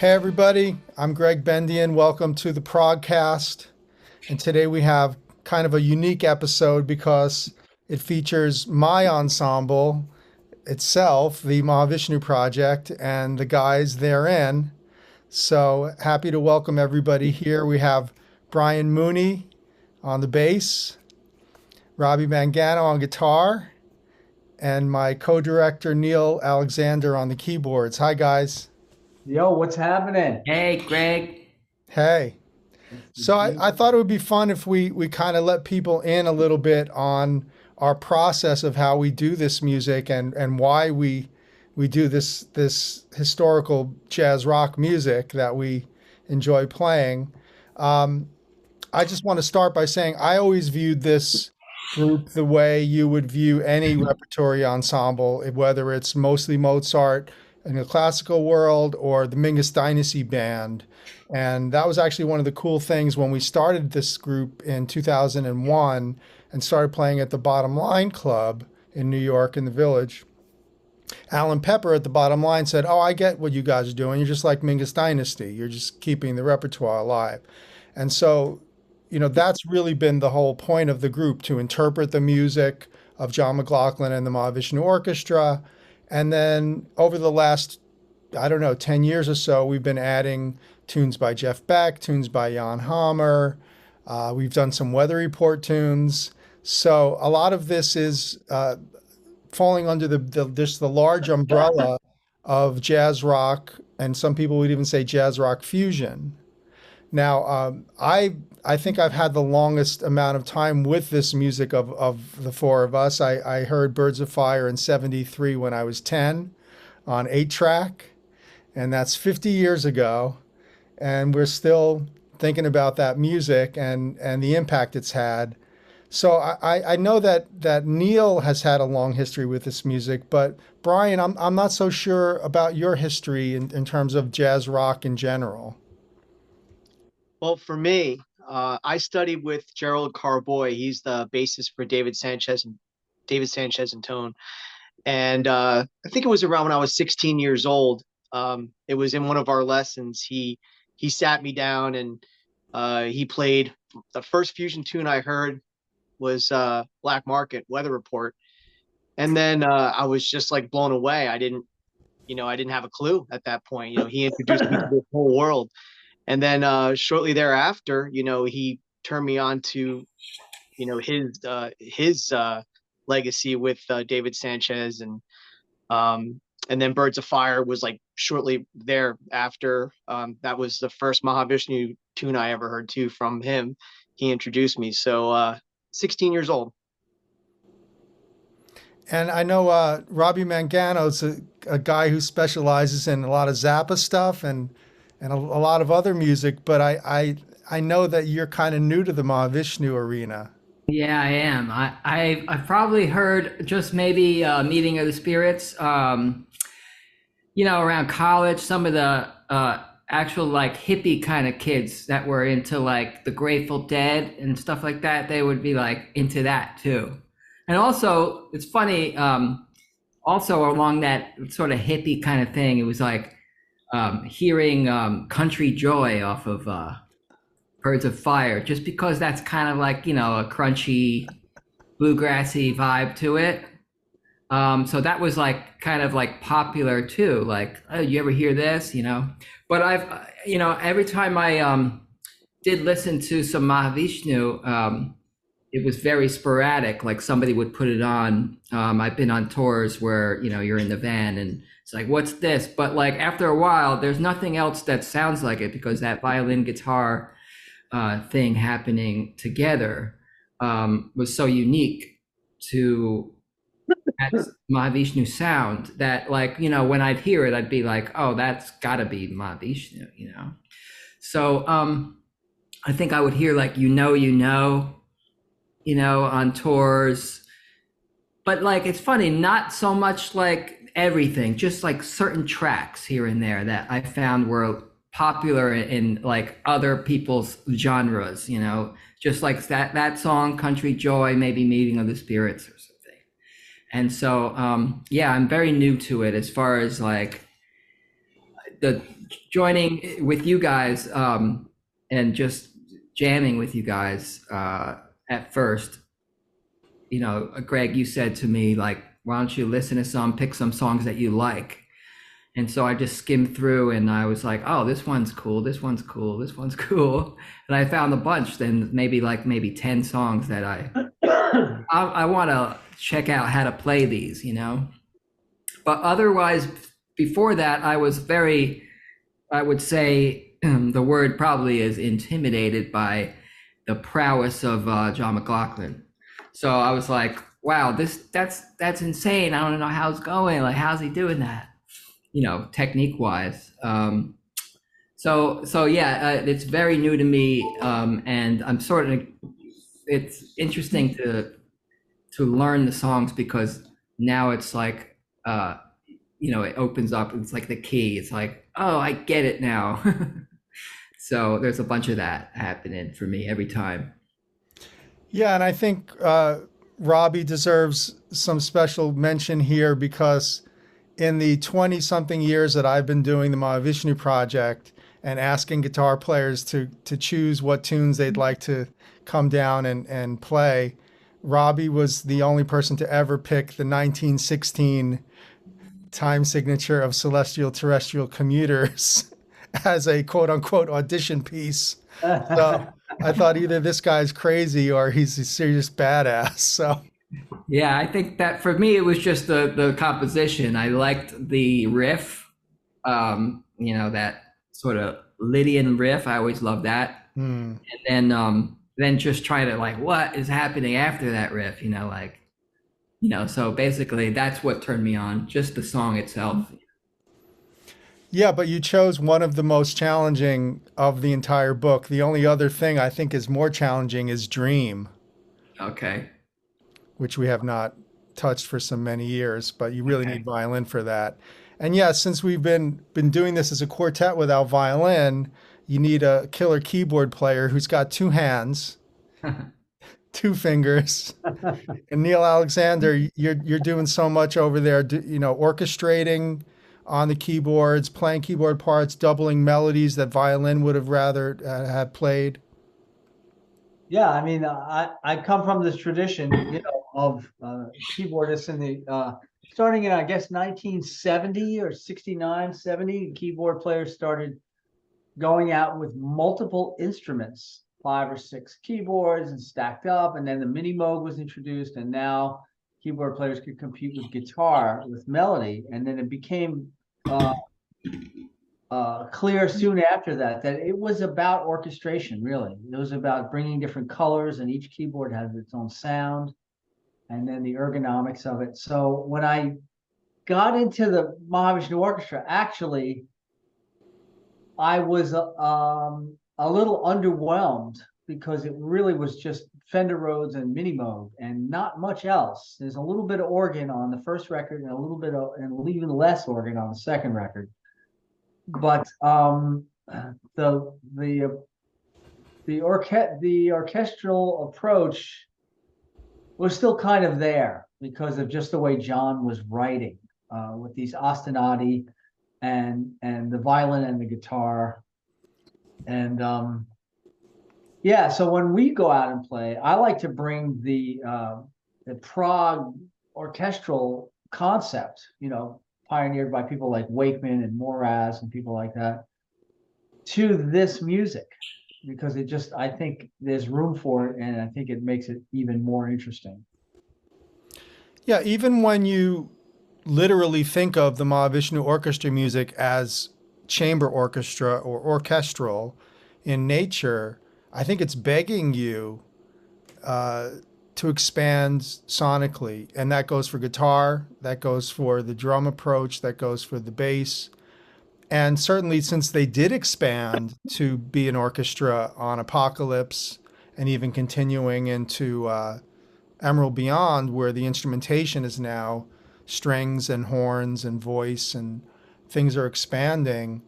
Hey everybody, I'm Gregg Bendian. Welcome to the ProgCast. And today we have kind of a unique episode because it features my ensemble itself, the Mahavishnu Project, and the guys therein. So happy to welcome everybody here. We have Brian Mooney on the bass, Robbie Mangano on guitar, and my co-director Neil Alexander on the keyboards. Hi guys. Yo, what's happening? Hey, Greg. Hey. So I thought it would be fun if we kind of let people in a little bit on our process of how we do this music and why we do this historical jazz rock music that we enjoy playing. I just want to start by saying I always viewed this group the way you would view any repertory ensemble, whether it's mostly Mozart in the classical world or the Mingus Dynasty Band. And that was actually one of the cool things when we started this group in 2001 and started playing at the Bottom Line Club in New York in the Village. Alan Pepper at the Bottom Line said, "Oh, I get what you guys are doing. You're just like Mingus Dynasty. You're just keeping the repertoire alive." And so, that's really been the whole point of the group, to interpret the music of John McLaughlin and the Mahavishnu Orchestra. And then over the last, 10 years or so, we've been adding tunes by Jeff Beck, tunes by Jan Hammer. We've done some Weather Report tunes. So a lot of this is falling under the large umbrella of jazz rock, and some people would even say jazz rock fusion. Now, I think I've had the longest amount of time with this music of the four of us. I heard Birds of Fire in '73 when I was 10 on 8-track, and that's 50 years ago. And we're still thinking about that music and the impact it's had. So I know that Neil has had a long history with this music, but Brian, I'm not so sure about your history in terms of jazz rock in general. Well, for me, I studied with Gerald Carboy. He's the bassist for David Sanchez and Tone. And I think it was around when I was 16 years old. It was in one of our lessons. He sat me down and he played. The first fusion tune I heard was Black Market, Weather Report. And then I was just like blown away. I didn't have a clue at that point. He introduced me to this whole world. And then shortly thereafter, he turned me on to, his legacy with David Sanchez, and then Birds of Fire was like shortly thereafter. That was the first Mahavishnu tune I ever heard too from him. He introduced me. So 16 years old. And I know Robbie Mangano's a guy who specializes in a lot of Zappa stuff and a lot of other music, but I know that you're kind of new to the Mahavishnu arena. Yeah, I am. I've probably heard just maybe Meeting of the Spirits, around college, some of the actual like hippie kind of kids that were into like the Grateful Dead and stuff like that, they would be like into that too. And also, it's funny, also along that sort of hippie kind of thing, it was like, hearing Country Joy off of Birds of Fire, just because that's kind of like, a crunchy, bluegrassy vibe to it. So that was like kind of like popular too. Like, oh, you ever hear this, But I've, every time I did listen to some Mahavishnu, it was very sporadic. Like somebody would put it on. I've been on tours where, you're in the van and it's like, what's this? But like after a while, there's nothing else that sounds like it, because that violin guitar thing happening together was so unique to that Mahavishnu sound that, like, when I'd hear it, I'd be like, oh, that's gotta be Mahavishnu, So I think I would hear like, on tours. But like, it's funny, not so much like everything, just like certain tracks here and there that I found were popular in like other people's genres, just like that song, Country Joy, maybe Meeting of the Spirits or something. And so, I'm very new to it as far as like the joining with you guys and just jamming with you guys at first, you know, Greg, you said to me, like, why don't you listen to pick some songs that you like? And so I just skimmed through and I was like, oh, this one's cool, this one's cool, this one's cool. And I found a bunch, then maybe 10 songs that I want to check out how to play these, you know? But otherwise, before that, I was I would say the word probably is intimidated by the prowess of John McLaughlin. So I was like, wow, that's insane. I don't know how it's going. Like, how's he doing that? You know, technique wise. So yeah, it's very new to me. And I'm it's interesting to learn the songs because now it's like, you know, it opens up. It's like the key. It's like, oh, I get it now. So there's a bunch of that happening for me every time. Yeah, and I think Robbie deserves some special mention here because in the 20-something years that I've been doing the Mahavishnu Project and asking guitar players to choose what tunes they'd like to come down and play, Robbie was the only person to ever pick the 1916 time signature of Celestial Terrestrial Commuters as a quote-unquote audition piece. So I thought either this guy's crazy or he's a serious badass. So yeah, I think that for me it was just the composition. I liked the riff, you know, that sort of Lydian riff. I always loved that. And then just try to like, what is happening after that riff? You know, like, you know. So basically, that's what turned me on. Just the song itself. yeah, but you chose one of the most challenging of the entire book. The only other thing I think is more challenging is Dream. Okay. Which we have not touched for so many years, but you really need violin for that. And yeah, since we've been doing this as a quartet without violin, you need a killer keyboard player who's got two hands, two fingers. And Neil Alexander, you're doing so much over there, you know, orchestrating on the keyboards, playing keyboard parts, doubling melodies that violin would have rather have played. Yeah, I mean, I come from this tradition, you know, of keyboardists in the starting in, I guess, 1970 or 69, 70, keyboard players started going out with multiple instruments, 5 or 6 keyboards and stacked up, and then the mini Moog was introduced, and now keyboard players could compete with guitar with melody, and then it became clear soon after that it was about orchestration. Really, it was about bringing different colors, and each keyboard has its own sound, and then the ergonomics of it. So when I got into the Mahavishnu Orchestra, actually, I was a little underwhelmed because it really was just Fender Rhodes and mini Moog and not much else. There's a little bit of organ on the first record and a little bit of, and even less organ on the second record. But the orchestral approach was still kind of there because of just the way John was writing with these ostinati and the violin and the guitar. And yeah, so when we go out and play, I like to bring the Prague orchestral concept, you know, pioneered by people like Wakeman and Moraz and people like that, to this music, because it just, I think there's room for it, and I think it makes it even more interesting. Yeah, even when you literally think of the Mahavishnu Orchestra music as chamber orchestra or orchestral in nature, I think it's begging you to expand sonically. And that goes for guitar, that goes for the drum approach, that goes for the bass. And certainly since they did expand to be an orchestra on Apocalypse and even continuing into Emerald Beyond, where the instrumentation is now strings and horns and voice and things are expanding,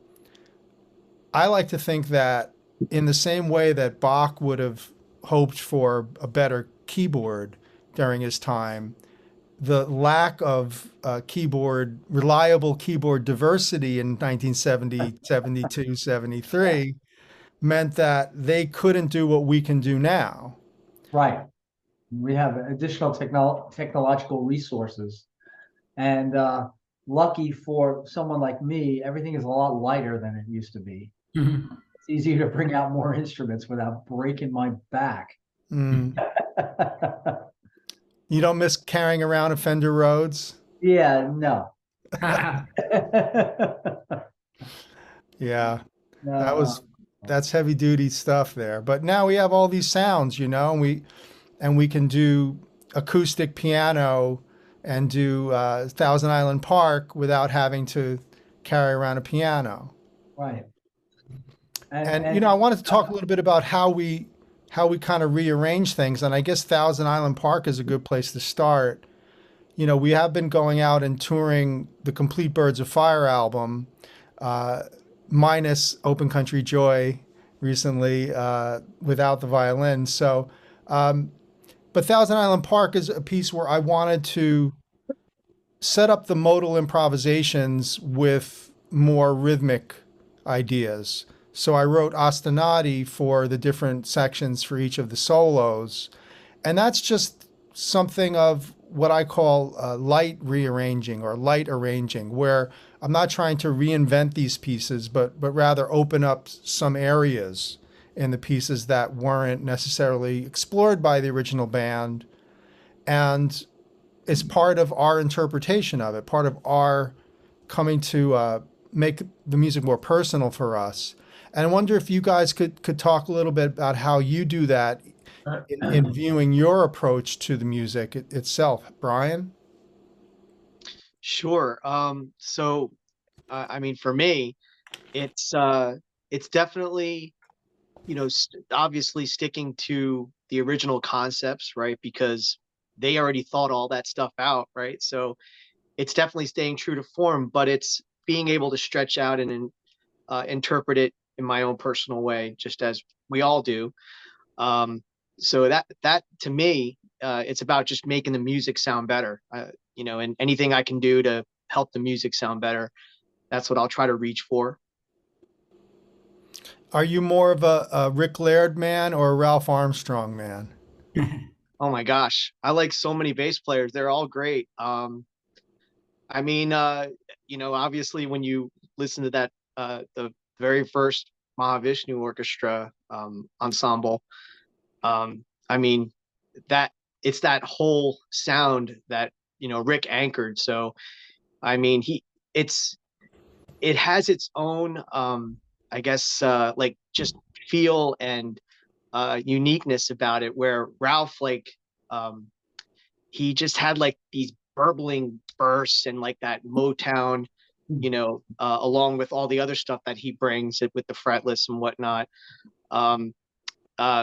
I like to think that in the same way that Bach would have hoped for a better keyboard during his time, the lack of reliable keyboard diversity in 1970, 72, 73 meant that they couldn't do what we can do now. Right. We have additional technological resources. And lucky for someone like me, everything is a lot lighter than it used to be. It's easier to bring out more instruments without breaking my back. Mm. You don't miss carrying around a Fender Rhodes? Yeah, no. Yeah, No. that's heavy duty stuff there. But now we have all these sounds, and we can do acoustic piano and do Thousand Island Park without having to carry around a piano. Right. And I wanted to talk a little bit about how we kind of rearrange things. And I guess Thousand Island Park is a good place to start. We have been going out and touring the complete Birds of Fire album, minus Open Country Joy recently, without the violin. So, but Thousand Island Park is a piece where I wanted to set up the modal improvisations with more rhythmic ideas. So I wrote ostinati for the different sections for each of the solos. And that's just something of what I call light rearranging or light arranging, where I'm not trying to reinvent these pieces, but rather open up some areas in the pieces that weren't necessarily explored by the original band. And it's part of our interpretation of it, part of our coming to make the music more personal for us. And I wonder if you guys could talk a little bit about how you do that in viewing your approach to the music itself. Brian? Sure. So, I mean, for me, it's definitely, obviously sticking to the original concepts, right? Because they already thought all that stuff out, right? So it's definitely staying true to form, but it's being able to stretch out and interpret it in my own personal way, just as we all do. So that to me, it's about just making the music sound better, and anything I can do to help the music sound better, that's what I'll try to reach for. Are you more of a Rick Laird man or a Ralph Armstrong man? Oh my gosh, I like so many bass players. They're all great. I mean, obviously when you listen to that, the very first Mahavishnu Orchestra ensemble, I mean, that it's that whole sound that, Rick anchored. So, I mean, it has its own, I guess, like just feel and uniqueness about it, where Ralph, like, he just had like these burbling bursts and like that Motown, along with all the other stuff that he brings it with the fretless and whatnot,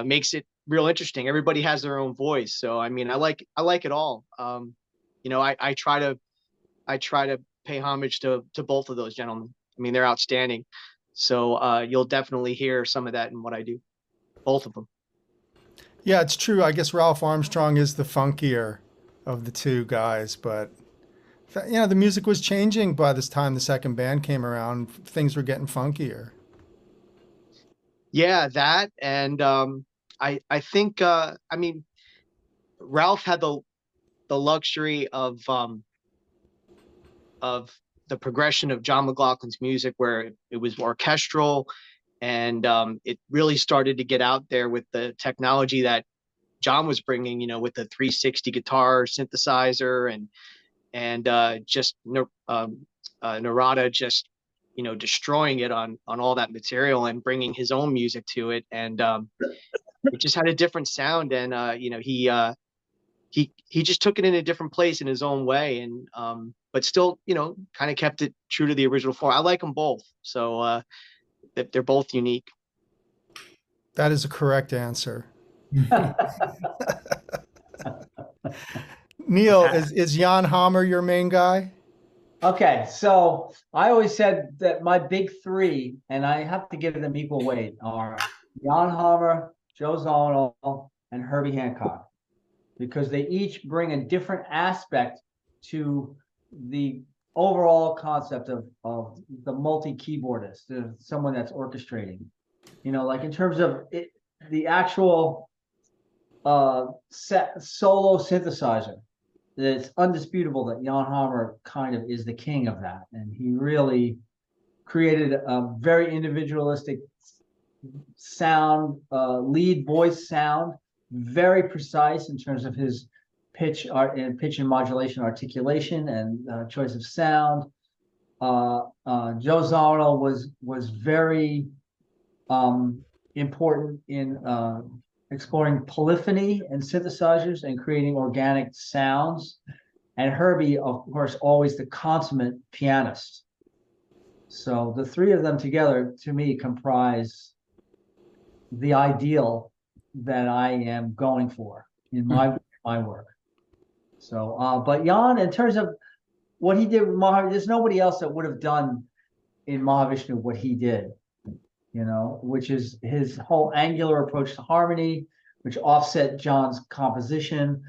makes it real interesting. Everybody has their own voice. So, I mean, I like it all. I try to pay homage to both of those gentlemen. I mean, they're outstanding. So, you'll definitely hear some of that in what I do. Both of them. Yeah, it's true. I guess Ralph Armstrong is the funkier of the two guys, but the music was changing by this time the second band came around. Things were getting funkier. Yeah, that and I think I mean Ralph had the luxury of the progression of John McLaughlin's music, where it was orchestral, and it really started to get out there with the technology that John was bringing, with the 360 guitar synthesizer and just Narada just destroying it on all that material and bringing his own music to it, and it just had a different sound, and he just took it in a different place in his own way, and but still kind of kept it true to the original form. I like them both, so they're both unique. That is a correct answer. Neil, is Jan Hammer your main guy? Okay, so I always said that my big three, and I have to give them equal weight, are Jan Hammer, Joe Zonal, and Herbie Hancock. because they each bring a different aspect to the overall concept of the multi-keyboardist, someone that's orchestrating. You know, like in terms of the actual solo synthesizer, it's undisputable that Jan Hammer kind of is the king of that, and he really created a very individualistic sound, lead voice sound, very precise in terms of his pitch and modulation, articulation, and choice of sound. Joe Zawinul was very important in exploring polyphony and synthesizers and creating organic sounds. And Herbie, of course, always the consummate pianist. So the three of them together, to me, comprise the ideal that I am going for in my work. So, but Jan, in terms of what he did with Mahavishnu, there's nobody else that would have done in Mahavishnu what he did, you know, which is his whole angular approach to harmony, which offset John's composition,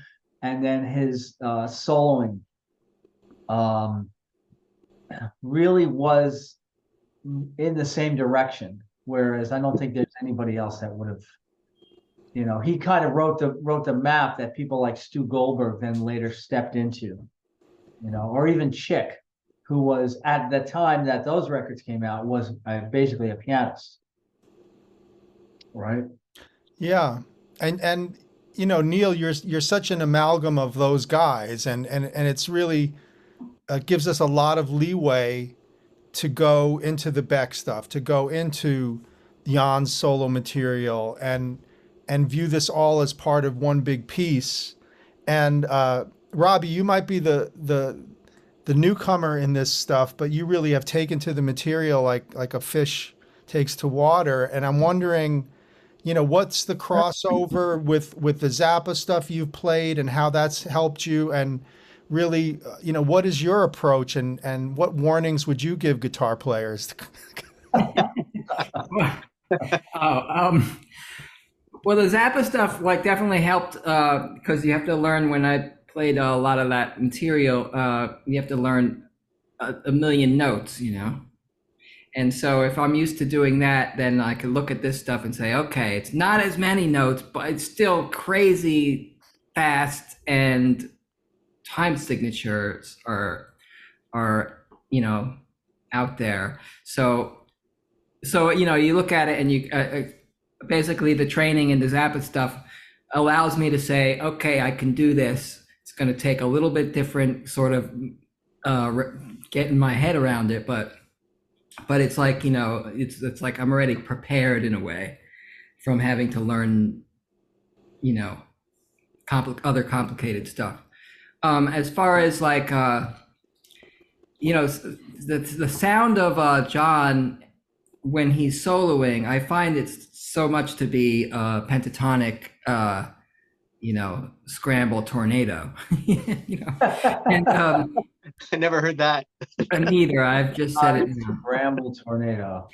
and then his soloing really was in the same direction. Whereas I don't think there's anybody else that would have, you know, he kind of wrote the map that people like Stu Goldberg then later stepped into, you know, or even Chick, who was at the time that those records came out was basically a pianist, right? Yeah, and you know, Neil, you're such an amalgam of those guys, and it's really gives us a lot of leeway to go into the Beck stuff, to go into Jan's solo material, and view this all as part of one big piece. And Robbie, you might be the newcomer in this stuff, but you really have taken to the material like a fish takes to water. And I'm wondering, you know, what's the crossover with the Zappa stuff you've played and how that's helped you, and really, you know, what is your approach, and what warnings would you give guitar players? Well, the Zappa stuff like definitely helped because you have to learn. When I played a lot of that material, you have to learn a million notes, you know. And so if I'm used to doing that, then I can look at this stuff and say, okay, it's not as many notes, but it's still crazy fast, and time signatures are you know, out there. So you know, you look at it and you basically the training in the Zappa stuff allows me to say, okay, I can do this. It's going to take a little bit different sort of getting my head around it, but it's like, you know, it's like I'm already prepared in a way from having to learn, you know, other complicated stuff. As far as like, you know, the sound of John when he's soloing, I find it's so much to be pentatonic, you know, scramble tornado, you know, and I never heard that. Neither. I've just said it. Scramble tornado.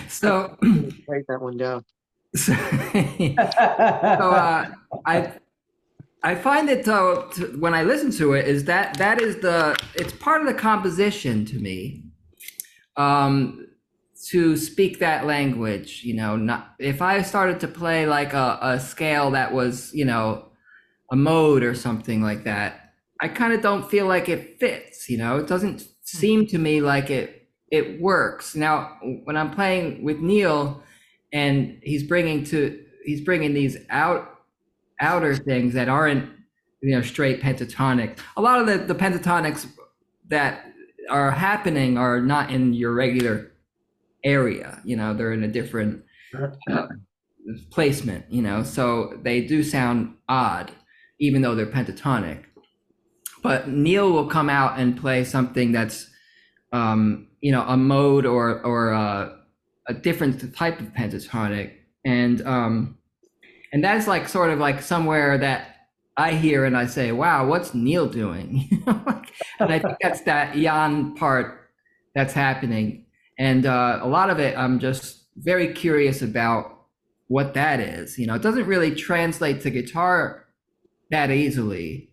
So write that one down. So I find it when I listen to it is that is it's part of the composition to me, to speak that language, you know. Not if I started to play like a scale that was, you know, a mode or something like that, I kind of don't feel like it fits, you know. It doesn't seem to me like it works. Now when I'm playing with Neil and he's bringing these outer things that aren't, you know, straight pentatonic. A lot of the pentatonics that are happening are not in your regular area, you know, they're in a different placement, you know, so they do sound odd, even though they're pentatonic. But Neil will come out and play something that's, you know, a mode or a different type of pentatonic, and that's like sort of like somewhere that I hear and I say, wow, what's Neil doing? And I think that's that Jan part that's happening. And a lot of it, I'm just very curious about what that is. You know, it doesn't really translate to guitar that easily.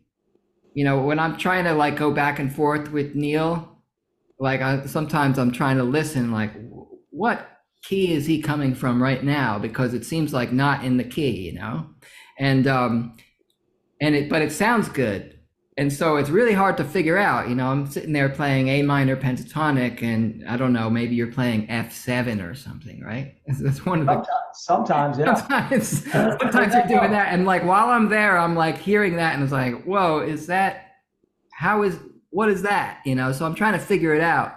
You know, when I'm trying to like go back and forth with Neil, like sometimes I'm trying to listen, like what key is he coming from right now? Because it seems like not in the key, you know, and but it sounds good. And so it's really hard to figure out, you know, I'm sitting there playing A minor pentatonic and I don't know, maybe you're playing F7 or something, right? That's one of the sometimes, yeah. Sometimes you're doing that. And like, while I'm there, I'm like hearing that and it's like, whoa, what is that? You know, so I'm trying to figure it out.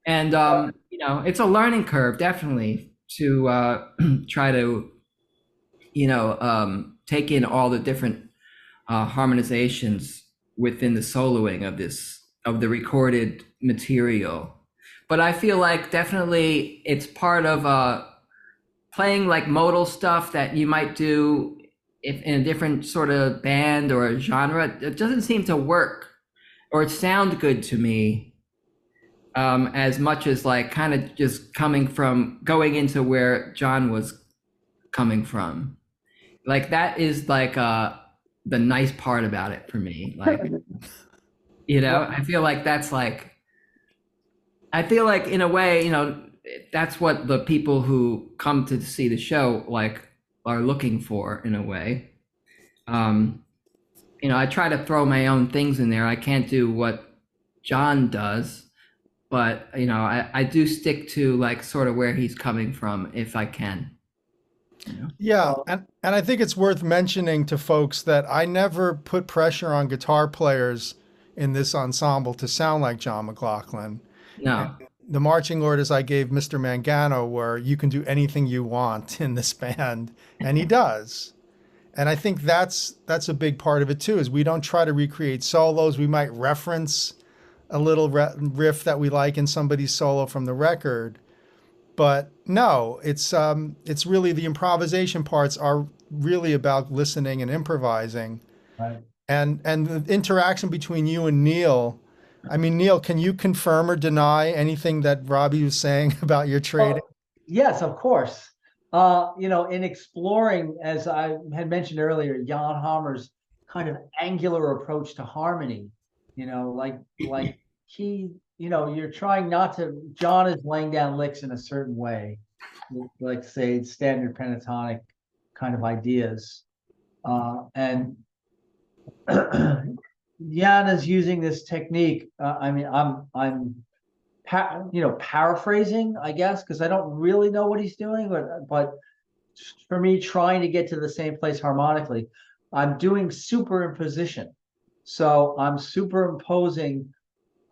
And, you know, it's a learning curve, definitely, to try to, you know, take in all the different harmonizations within the soloing of the recorded material. But I feel like definitely it's part of playing like modal stuff that you might do if in a different sort of band or a genre. It doesn't seem to work or sound good to me as much as like kind of just going into where John was coming from. Like that is like the nice part about it for me. Like, you know, I feel like in a way, you know, that's what the people who come to see the show like are looking for in a way. You know, I try to throw my own things in there. I can't do what John does, but you know, I do stick to like sort of where he's coming from if I can. Yeah, and I think it's worth mentioning to folks that I never put pressure on guitar players in this ensemble to sound like John McLaughlin. No. The marching orders I gave Mr. Mangano were, you can do anything you want in this band, and he does. And I think that's a big part of it too, is we don't try to recreate solos. We might reference a little riff that we like in somebody's solo from the record. But no, it's really the improvisation parts are really about listening and improvising. Right. And the interaction between you and Neil. I mean, Neil, can you confirm or deny anything that Robbie was saying about your trading? Yes, of course. You know, in exploring, as I had mentioned earlier, Jan Hammer's kind of angular approach to harmony, you know, like he, you know, you're trying not to, John is laying down licks in a certain way, like say standard pentatonic kind of ideas. And Jan is using this technique. I mean, I'm paraphrasing, I guess, because I don't really know what he's doing, but for me, trying to get to the same place harmonically, I'm doing superimposition. So I'm superimposing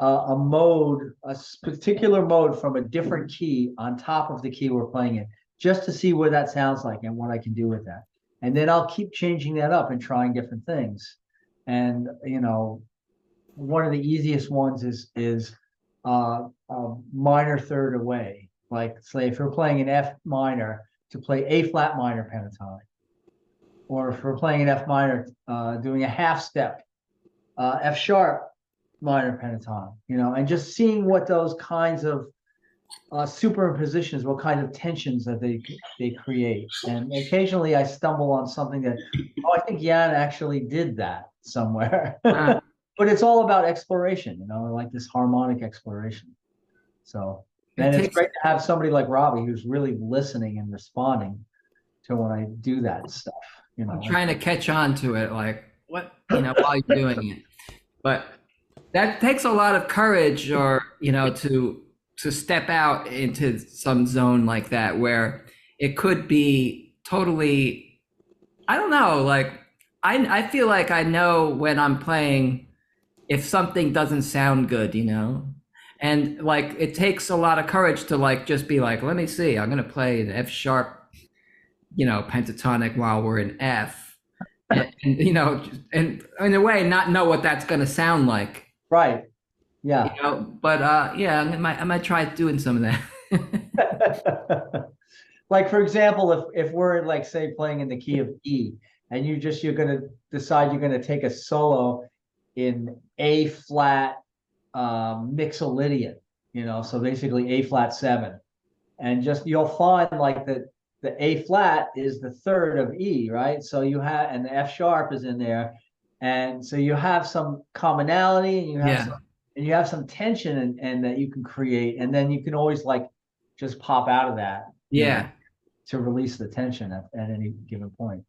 a mode, a particular mode from a different key on top of the key we're playing in, just to see what that sounds like and what I can do with that. And then I'll keep changing that up and trying different things. And, you know, one of the easiest ones is a minor third away. Like, say, if we're playing an F minor, to play A flat minor pentatonic. Or if we're playing an F minor, doing a half step, F sharp minor pentatonic, you know, and just seeing what those kinds of superimpositions, what kind of tensions that they create. And occasionally I stumble on something that, I think Jan actually did that somewhere. But it's all about exploration, you know, like this harmonic exploration. So, and it's great to have somebody like Robbie who's really listening and responding to when I do that stuff. You know, I'm trying to catch on to it, like what, you know, while you're doing it. But that takes a lot of courage, or you know, to step out into some zone like that where it could be totally, I don't know, like I feel like I know when I'm playing if something doesn't sound good, you know. And like it takes a lot of courage to like just be like, let me see, I'm gonna play an F sharp, you know, pentatonic while we're in F, and you know, and in a way not know what that's gonna sound like. Right. Yeah. You know, but yeah, I might try doing some of that. Like for example, if we're like say playing in the key of E, and you're gonna decide you're gonna take a solo in A flat mixolydian, you know, so basically A flat 7, and just you'll find like the the A flat is the third of E, right? So you have, and the F sharp is in there. And so you have some commonality and you have some tension and that you can create. And then you can always like just pop out of that. Yeah. To release the tension at any given point.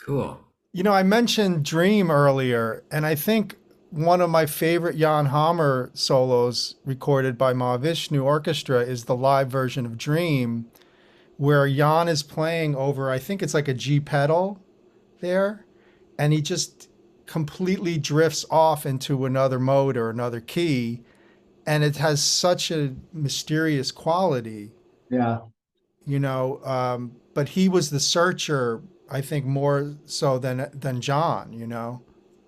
Cool. I mentioned Dream earlier, and I think one of my favorite Jan Hammer solos recorded by Mahavishnu Orchestra is the live version of Dream, where Jan is playing over, I think it's like a G pedal there, and he just completely drifts off into another mode or another key, and it has such a mysterious quality. Yeah. But he was the searcher, I think, more so than John,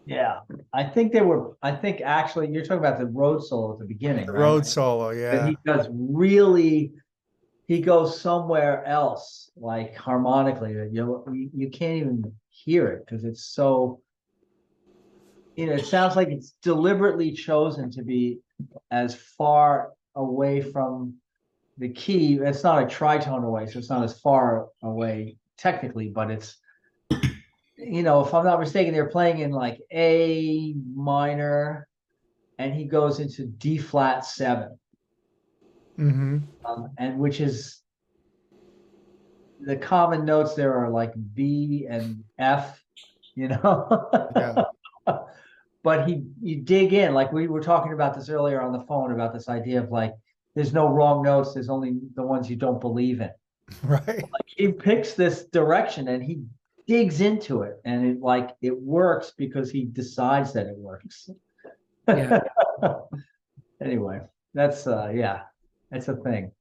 Yeah. I think actually you're talking about the Rhodes solo at the beginning, The right? Rhodes solo, yeah. But he goes somewhere else, like harmonically, that you can't even hear it because it's so, it sounds like it's deliberately chosen to be as far away from the key. It's not a tritone away, so it's not as far away technically, but it's, if I'm not mistaken, they're playing in like A minor, and he goes into D flat 7, and which is the common notes there are like B and F, Yeah. But you dig in, like we were talking about this earlier on the phone, about this idea of like, there's no wrong notes. There's only the ones you don't believe in. Right. Like he picks this direction and he digs into it, and it works because he decides that it works. Yeah. Anyway, that's it's a thing.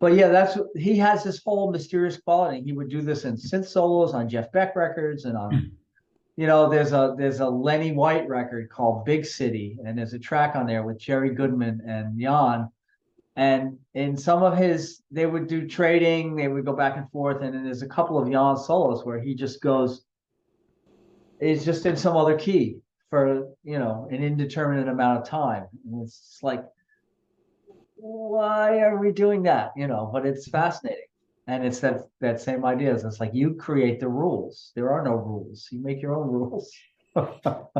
But yeah, he has this whole mysterious quality. He would do this in synth solos on Jeff Beck records and on. There's a Lenny White record called Big City, and there's a track on there with Jerry Goodman and Jan. And in some of they would do trading, they would go back and forth, and then there's a couple of Jan solos where he just is just in some other key for, an indeterminate amount of time. And it's just like, why are we doing that? But it's fascinating. And it's that same idea. It's like you create the rules. There are no rules. You make your own rules.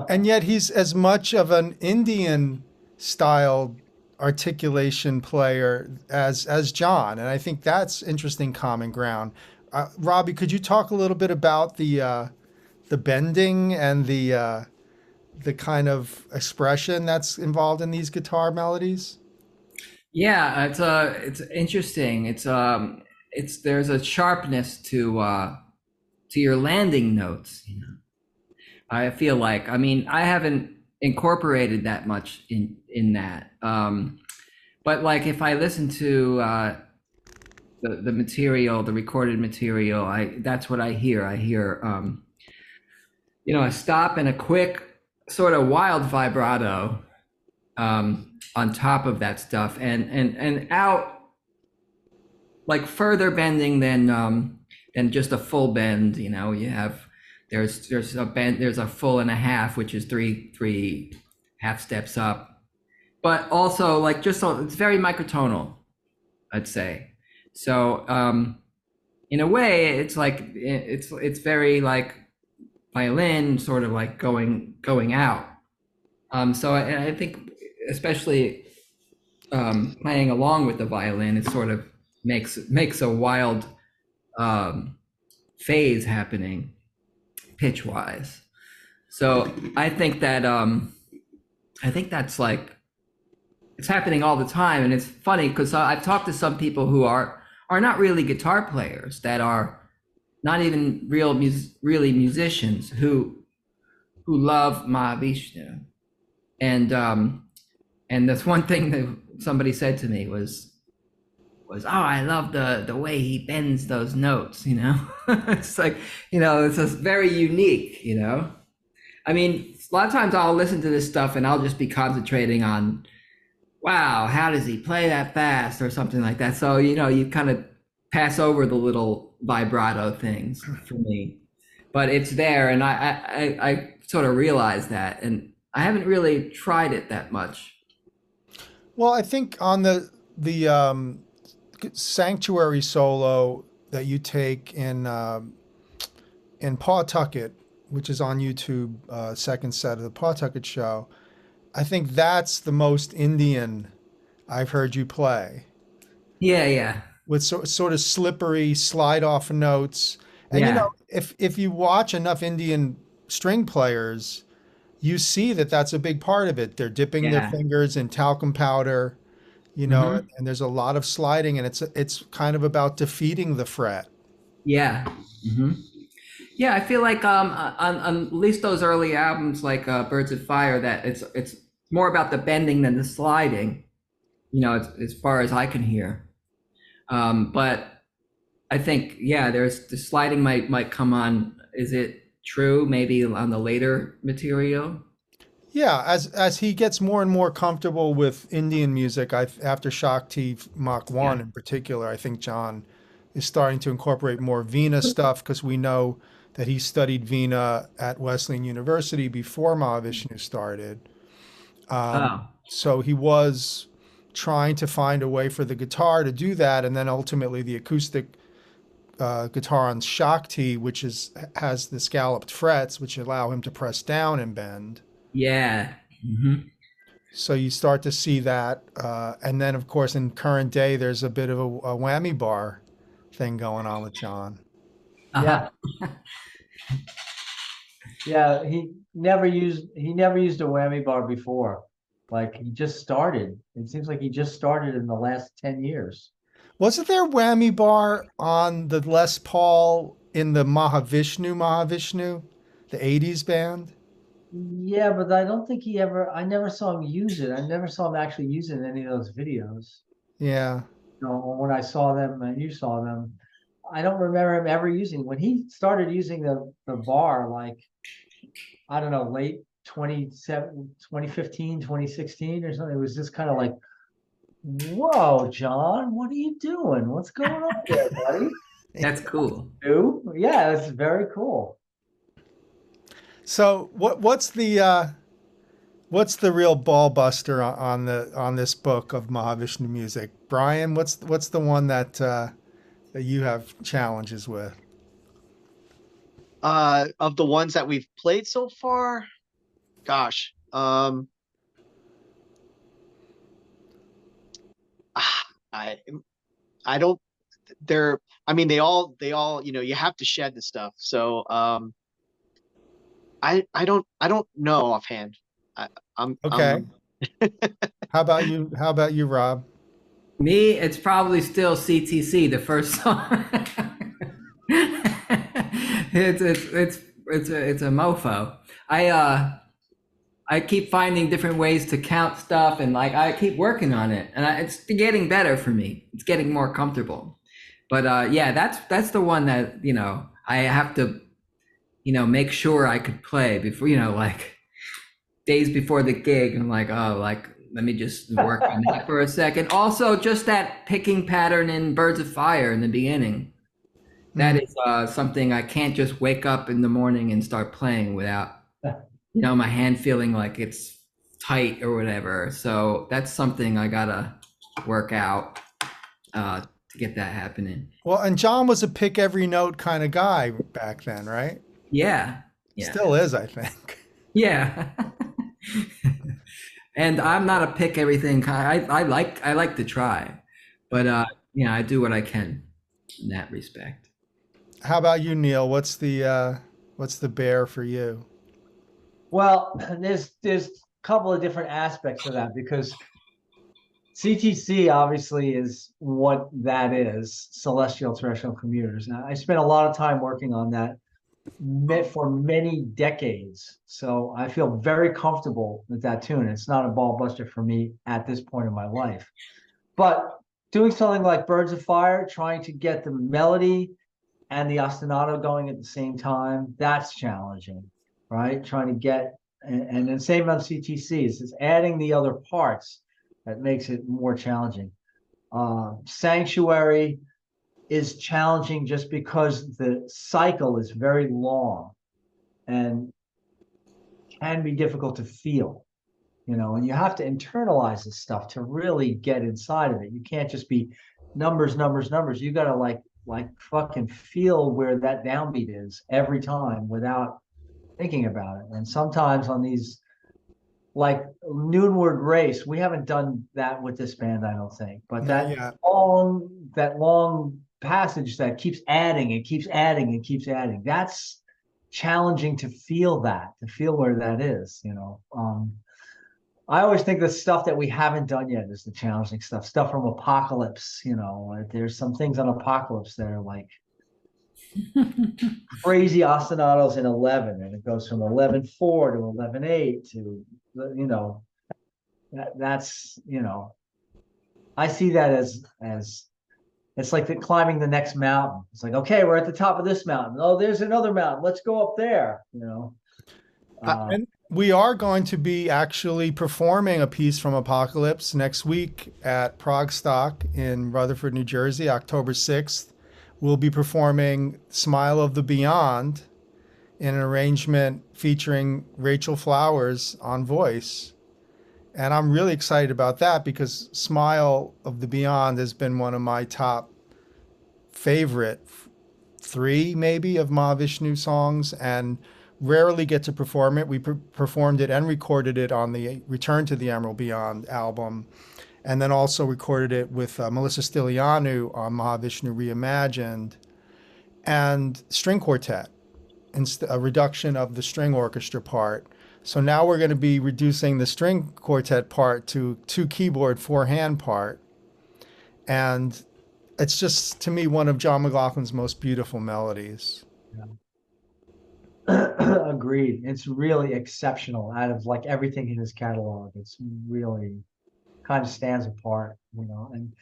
And yet he's as much of an Indian style articulation player as John. And I think that's interesting common ground. Robbie, could you talk a little bit about the bending and the kind of expression that's involved in these guitar melodies? Yeah, it's interesting. There's a sharpness to your landing notes. I feel like, I haven't incorporated that much in that, but like if I listen to the material, the recorded material, that's what I hear. I hear a stop and a quick sort of wild vibrato on top of that stuff, and out like further bending than just a full bend. You have there's a bend, there's a full and a half, which is three half steps up, but also like it's very microtonal, I'd say. So in a way, it's like it's very like violin, sort of like going out. So I think especially playing along with the violin, it sort of makes a wild phase happening pitch wise. So I think that's like, it's happening all the time. And it's funny because I've talked to some people who are not really guitar players, that are not even really musicians, who love Mahavishnu. And that's one thing that somebody said to me was, oh, I love the way he bends those notes, It's like, it's just very unique, I mean, a lot of times I'll listen to this stuff and I'll just be concentrating on, wow, how does he play that fast or something like that. So, you kind of pass over the little vibrato things for me, but it's there. And I sort of realize that, and I haven't really tried it that much. Well, I think on the Sanctuary solo, that you take in Pawtucket, which is on YouTube, second set of the Pawtucket show. I think that's the most Indian I've heard you play, Yeah, yeah, with sort of slippery slide off notes. And you know, yeah, if you watch enough Indian string players, you see that that's a big part of it. They're dipping their yeah. fingers in talcum powder, you know, Hmm. and there's a lot of sliding, and it's kind of about defeating the fret. Yeah. Hmm. Yeah, I feel like on at least those early albums like Birds of Fire, that it's more about the bending than the sliding, you know, as far as I can hear. But I think, yeah, there's the sliding might come on. Is it true? Maybe on the later material. Yeah, as he gets more and more comfortable with Indian music, after Shakti Mach Yeah. 1 in particular, I think John is starting to incorporate more Veena stuff, because we know that he studied Veena at Wesleyan University before Mahavishnu started. Oh, So he was trying to find a way for the guitar to do that, and then ultimately the acoustic guitar on Shakti, which has the scalloped frets, which allow him to press down and bend. yeah. Hmm. So you start to see that, and then of course in current day there's a bit of a whammy bar thing going on with John. Uh-huh. Yeah, yeah. He never used a whammy bar before. Like he just started. It seems like he just started in the last 10 years. Wasn't there whammy bar on the Les Paul in the Mahavishnu, the '80s band? Yeah, but I don't think I never saw him use it. I never saw him actually use it in any of those videos. Yeah. You know, when I saw them and you saw them, I don't remember him ever using. When he started using the bar, like, I don't know, late 2015, 2016 or something, it was just kind of like, whoa, John, what are you doing? What's going on there, buddy? That's cool. New? Yeah, it's very cool. So what's the real ball buster on this book of Mahavishnu music, Brian? What's the one that you have challenges with? Of the ones that we've played so far, gosh, I I don't. They're. I mean, they all. You know, you have to shed the stuff. So I don't know offhand. I, I'm Okay. I'm How about you? How about you, Rob? Me, it's probably still CTC, the first song. It's a mofo. I keep finding different ways to count stuff, and like I keep working on it, and it's getting better for me. It's getting more comfortable. But yeah, that's the one that, you know, I have to, you know, make sure I could play before, you know, like days before the gig. I'm like, oh, like let me just work on that for a second. Also, just that picking pattern in Birds of Fire in the beginning. That Mm. is something I can't just wake up in the morning and start playing without, you know, my hand feeling like it's tight or whatever. So that's something I gotta work out to get that happening. Well, and John was a pick every note kind of guy back then, right? Yeah, yeah, Still is, I think. yeah. And I'm not a pick everything kind. I like to try, but you know, I do what I can in that respect. How about you, Neil? What's the bear for you? Well, there's a couple of different aspects of that because CTC obviously is what that is, celestial terrestrial commuters. Now, I spent a lot of time working on that for many decades. So I feel very comfortable with that tune. It's not a ball buster for me at this point in my life. But doing something like Birds of Fire, trying to get the melody and the ostinato going at the same time, that's challenging, right? Trying to get, and then same on CTCs, it's adding the other parts that makes it more challenging. Sanctuary is challenging just because the cycle is very long and can be difficult to feel, you know, and you have to internalize this stuff to really get inside of it. You can't just be numbers, numbers, numbers. You got to like like fucking feel where that downbeat is every time without thinking about it. And sometimes on these like Noonward Race, we haven't done that with this band, I don't think. But that long passage that keeps adding, it keeps adding, it keeps adding. That's challenging to feel where that is, you know. I always think the stuff that we haven't done yet is the challenging stuff from Apocalypse, you know. There's some things on Apocalypse that are like crazy ostinatos in 11, and it goes from 11/4 to 11/8 to, you know, that's, you know, I see that as it's like climbing the next mountain. It's like, okay, we're at the top of this mountain. Oh, there's another mountain. Let's go up there, you know. And we are going to be actually performing a piece from Apocalypse next week at ProgStock in Rutherford, New Jersey, October 6th. We'll be performing Smile of the Beyond in an arrangement featuring Rachel Flowers on voice. And I'm really excited about that because Smile of the Beyond has been one of my top favorite 3 maybe of Mahavishnu songs, and rarely get to perform it. We performed it and recorded it on the Return to the Emerald Beyond album, and then also recorded it with Melissa Stilianu on Mahavishnu Reimagined, and string quartet, a reduction of the string orchestra part. So now we're going to be reducing the string quartet part to 2 keyboard, 4-hand part. And it's just, to me, one of John McLaughlin's most beautiful melodies. Yeah. Agreed. It's really exceptional out of like everything in his catalog. It's really kind of stands apart, you know, and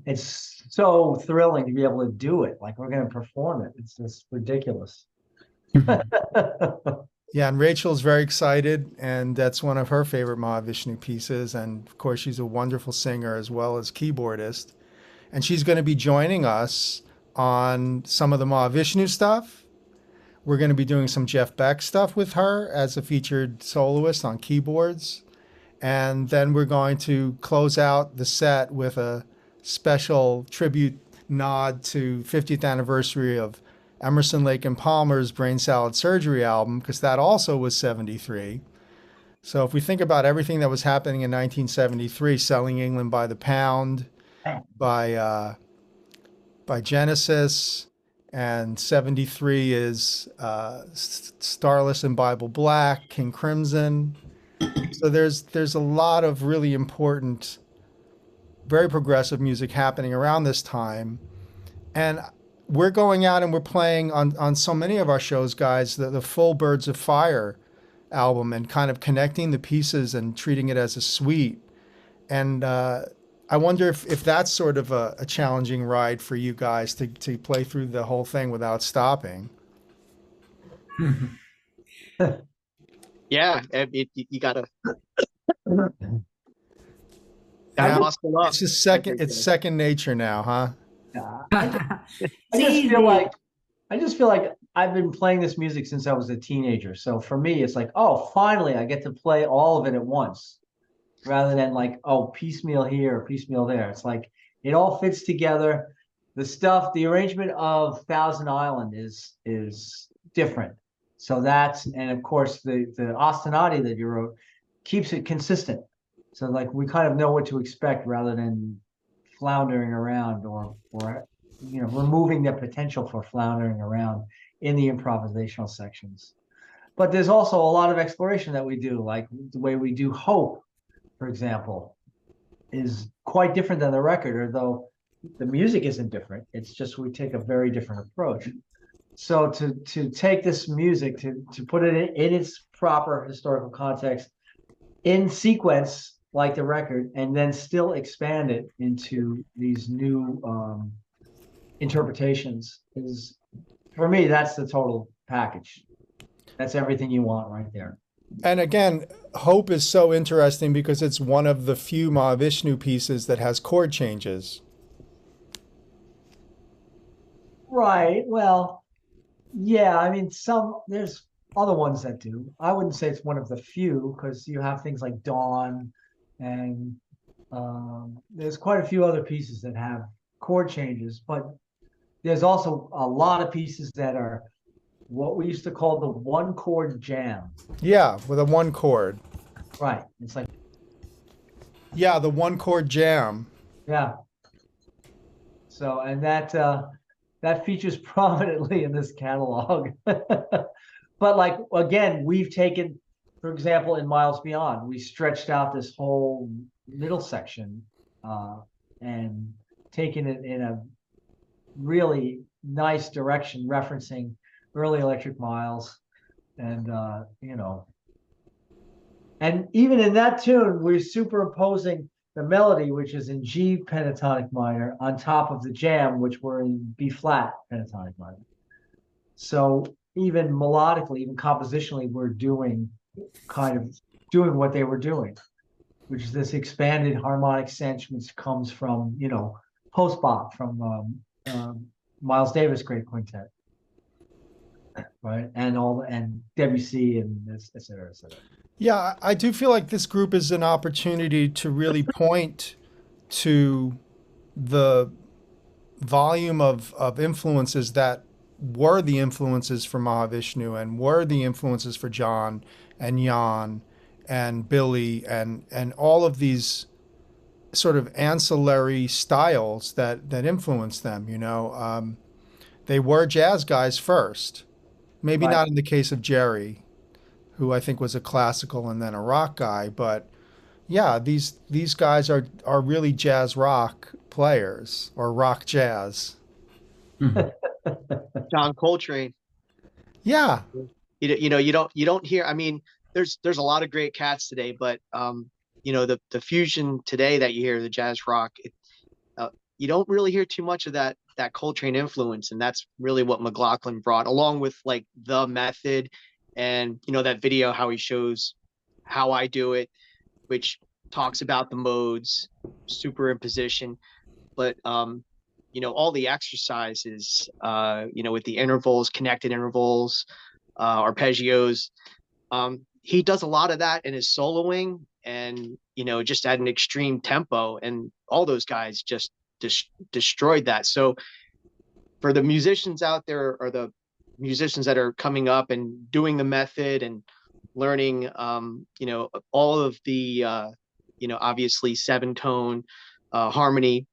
it's so thrilling to be able to do it. Like we're going to perform it. It's just ridiculous. Yeah, and Rachel's very excited, and that's one of her favorite Mahavishnu pieces. And of course, she's a wonderful singer as well as keyboardist. And she's going to be joining us on some of the Mahavishnu stuff. We're going to be doing some Jeff Beck stuff with her as a featured soloist on keyboards. And then we're going to close out the set with a special tribute nod to 50th anniversary of Emerson, Lake and Palmer's Brain Salad Surgery album, because that also was 73. So if we think about everything that was happening in 1973, Selling England by the Pound, by Genesis, and 73 is Starless and Bible Black, King Crimson. So there's a lot of really important, very progressive music happening around this time. And we're going out and we're playing on so many of our shows, guys, the full Birds of Fire album, and kind of connecting the pieces and treating it as a suite. And I wonder if that's sort of a challenging ride for you guys to play through the whole thing without stopping. Yeah, you gotta muscle up. It's just second nature now, huh? I just feel like I've been playing this music since I was a teenager. So for me, it's like, oh, finally I get to play all of it at once, rather than like, oh, piecemeal here, piecemeal there. It's like it all fits together. The arrangement of Thousand Island is different. So and of course the ostinati that you wrote keeps it consistent. So like we kind of know what to expect rather than floundering around or you know, removing the potential for floundering around in the improvisational sections. But there's also a lot of exploration that we do, like the way we do Hope, for example, is quite different than the record, although the music isn't different. It's just we take a very different approach. So to take this music, to put it in its proper historical context, in sequence, like the record, and then still expand it into these new interpretations is, for me, that's the total package. That's everything you want right there. And again, Hope is so interesting because it's one of the few Mahavishnu pieces that has chord changes. Right. Well, yeah, I mean, there's other ones that do. I wouldn't say it's one of the few, because you have things like Dawn, and there's quite a few other pieces that have chord changes, but there's also a lot of pieces that are what we used to call the one chord jam. Yeah, with a one chord. Right. It's like, Yeah, the one chord jam. yeah. So, and that features prominently in this catalog. But like, again, we've taken, for example, in Miles Beyond, we stretched out this whole middle section and taken it in a really nice direction, referencing early Electric Miles. And, and even in that tune, we're superimposing the melody, which is in G pentatonic minor, on top of the jam, which were in B flat pentatonic minor. So even melodically, even compositionally, we're doing what they were doing, which is this expanded harmonic sense, which comes from, post bop, from Miles Davis' great quintet, right? And Debussy and et cetera, et cetera. Yeah, I do feel like this group is an opportunity to really point to the volume of influences that were the influences for Mahavishnu and were the influences for John and Jan and Billy and all of these sort of ancillary styles that influenced them. They were jazz guys first, maybe Right. not in the case of Jerry, who I think was a classical and then a rock guy, but yeah, these guys are really jazz rock players or rock jazz. John Coltrane. Yeah, You don't hear. I mean, there's a lot of great cats today, but the fusion today that you hear, the jazz rock, you don't really hear too much of that Coltrane influence, and that's really what McLaughlin brought, along with like the method, and that video how he shows how I do it, which talks about the modes, superimposition, but all the exercises, with the intervals, connected intervals, arpeggios. He does a lot of that in his soloing, and just at an extreme tempo, and all those guys just destroyed that. So for the musicians out there, or the musicians that are coming up and doing the method and learning, all of the, obviously 7-tone harmony.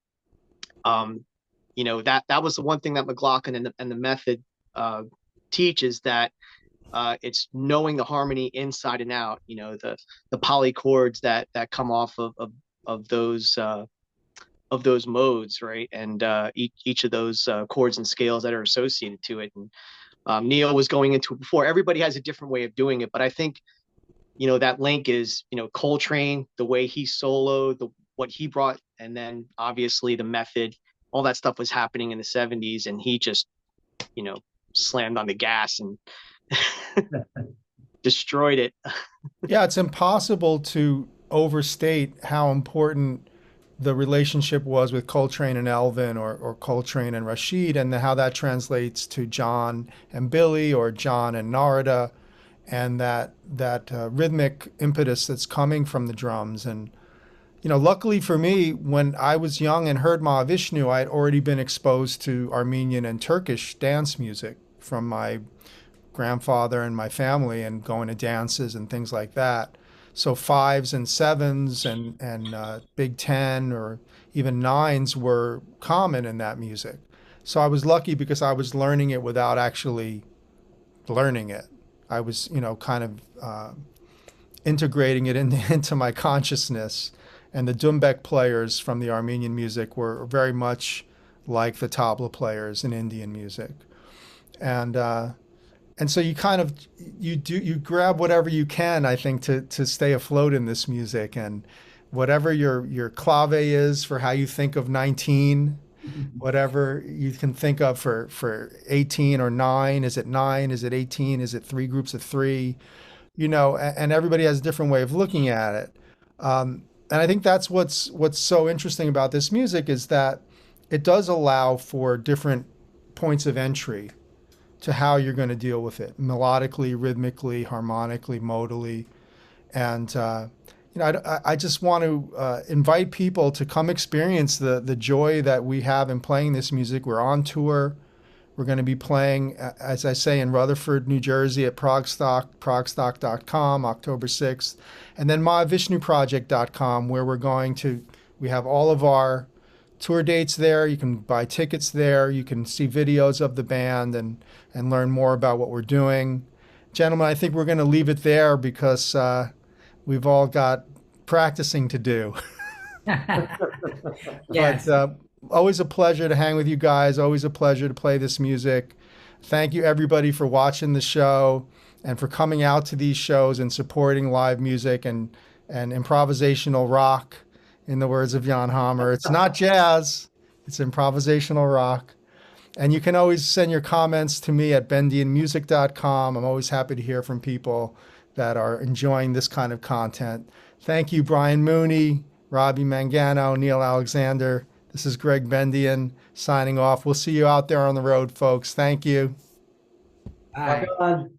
That was the one thing that McLaughlin and the method teaches, that it's knowing the harmony inside and out. The polychords that come off of those modes, right? And each of those chords and scales that are associated to it. And Neil was going into it before. Everybody has a different way of doing it, but I think that link is Coltrane, the way he soloed, what he brought, and then obviously the method. All that stuff was happening in the 70s, and he just slammed on the gas and destroyed it. yeah, it's impossible to overstate how important the relationship was with Coltrane and Elvin, or Coltrane and Rashid, and how that translates to John and Billy, or John and Narada, and that rhythmic impetus that's coming from the drums. And luckily for me, when I was young and heard Mahavishnu, I had already been exposed to Armenian and Turkish dance music from my grandfather and my family, and going to dances and things like that. So 5s and 7s and Big 10 or even 9s were common in that music. So I was lucky because I was learning it without actually learning it. I was, kind of integrating it into my consciousness. And the dumbek players from the Armenian music were very much like the tabla players in Indian music. And so you kind of, you grab whatever you can, I think, to stay afloat in this music, and whatever your clave is for how you think of 19, whatever you can think of for 18 or 9. Is it 9? Is it 18? Is it 3 groups of 3? And everybody has a different way of looking at it. And I think that's what's so interesting about this music, is that it does allow for different points of entry to how you're going to deal with it, melodically, rhythmically, harmonically, modally. And I just want to invite people to come experience the joy that we have in playing this music. We're on tour. We're going to be playing, as I say, in Rutherford, New Jersey at progstock.com, October 6th, and then mahavishnuproject.com, where we have all of our tour dates there. You can buy tickets there. You can see videos of the band and learn more about what we're doing. Gentlemen, I think we're going to leave it there because we've all got practicing to do. Yes. But always a pleasure to hang with you guys. Always a pleasure to play this music. Thank you, everybody, for watching the show and for coming out to these shows and supporting live music and improvisational rock, in the words of Jan Hammer. It's not jazz, it's improvisational rock. And you can always send your comments to me at bendianmusic.com. I'm always happy to hear from people that are enjoying this kind of content. Thank you, Brian Mooney, Robbie Mangano, Neil Alexander. This is Gregg Bendian signing off. We'll see you out there on the road, folks. Thank you. Bye. Rock on.